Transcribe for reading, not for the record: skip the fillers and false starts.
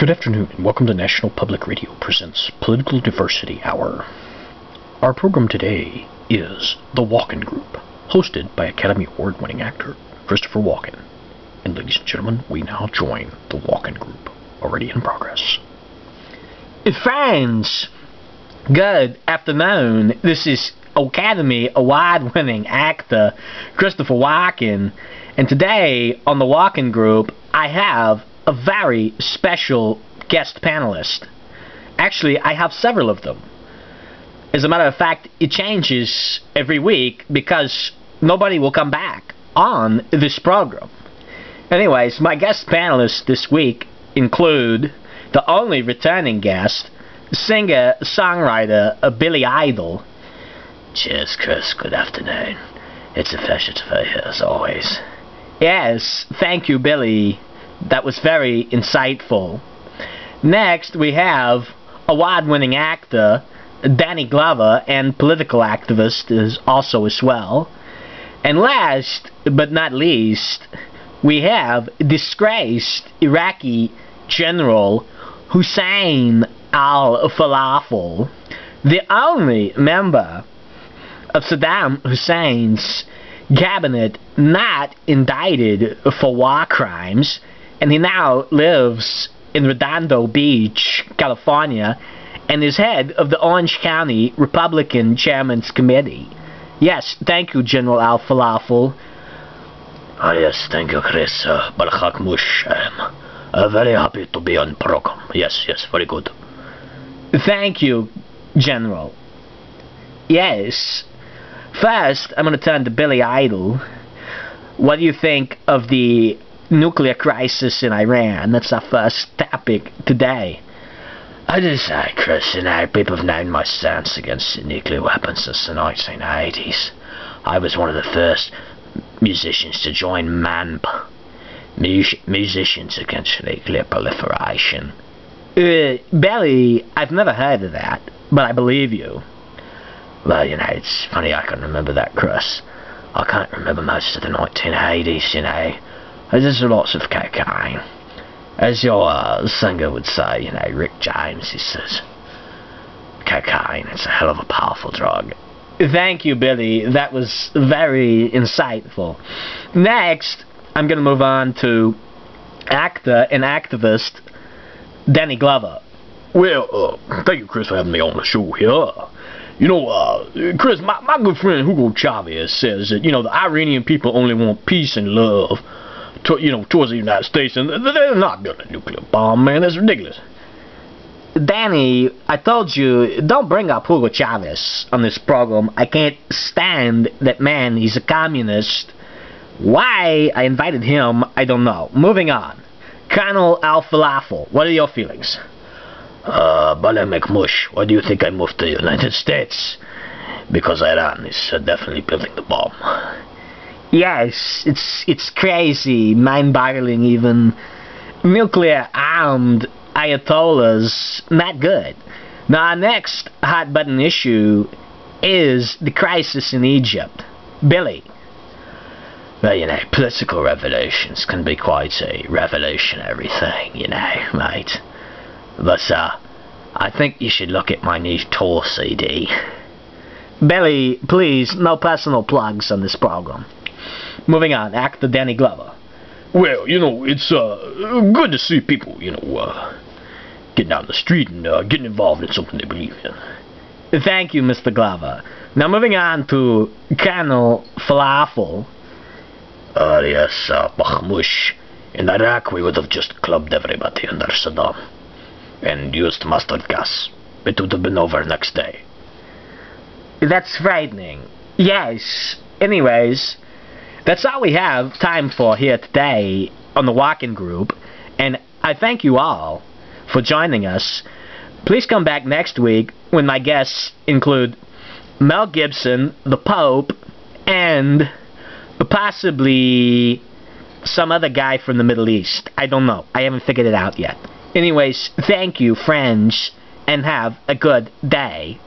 Good afternoon, and welcome to National Public Radio presents Political Diversity Hour. Our program today is The Walken Group, hosted by Academy Award-winning actor Christopher Walken. And ladies and gentlemen, we now join The Walken Group, already in progress. Friends, good afternoon. This is Academy Award-winning actor Christopher Walken, and today on The Walken Group, I have a very special guest panelist. Actually, I have several of them. As a matter of fact, it changes every week because nobody will come back on this program. Anyways, my guest panelists this week include the only returning guest, singer-songwriter Billy Idol. Cheers, Chris. Good afternoon. It's a pleasure to be here, as always. Yes, thank you, Billy. That was very insightful. Next, we have award-winning actor Danny Glover and political activist also as well. And last but not least, we have disgraced Iraqi General Hussein al-Falafel, the only member of Saddam Hussein's cabinet not indicted for war crimes, and he now lives in Redondo Beach, California, and is head of the Orange County Republican Chairman's Committee. Yes, thank you, General al-Falafel. Oh, yes, thank you, Chris. Barachak Mush. I'm very happy to be on the program. Yes, very good. Thank you, General. Yes. First, I'm going to turn to Billy Idol. What do you think of the nuclear crisis in Iran? That's our first topic today. I just say, Chris, people have known my stance against nuclear weapons since the 1980s. I was one of the first musicians to join MANP, Musicians Against Nuclear Proliferation. Billy, I've never heard of that, but I believe you. Well, it's funny I can remember that, Chris. I can't remember most of the 1980s, There's lots of cocaine. As your singer would say, Rick James, he says, cocaine, it's a hell of a powerful drug. Thank you, Billy. That was very insightful. Next, I'm going to move on to actor and activist Danny Glover. Well, thank you, Chris, for having me on the show here. Chris, my good friend Hugo Chavez says that, the Iranian people only want peace and love, towards the United States, and they're not building a nuclear bomb, man. That's ridiculous. Danny, I told you, don't bring up Hugo Chavez on this program. I can't stand that man. He's a communist. Why I invited him, I don't know. Moving on. Colonel al-Falafel, what are your feelings? Bala McMush, why do you think I moved to the United States? Because Iran is definitely building the bomb. Yes, it's crazy, mind-boggling even. Nuclear-armed Ayatollahs, not good. Now, our next hot-button issue is the crisis in Egypt. Billy. Well, political revolutions can be quite a revolutionary thing, right? But, I think you should look at my new tour CD. Billy, please, no personal plugs on this program. Moving on, actor Danny Glover. Well, it's good to see people, getting down the street and getting involved in something they believe in. Thank you, Mr. Glover. Now, moving on to Colonel Falafel. Yes, Bakhmush. In Iraq, we would have just clubbed everybody under Saddam and used mustard gas. It would have been over next day. That's frightening. Yes. Anyways, that's all we have time for here today on the Walken Group, and I thank you all for joining us. Please come back next week when my guests include Mel Gibson, the Pope, and possibly some other guy from the Middle East. I don't know. I haven't figured it out yet. Anyways, thank you, friends, and have a good day.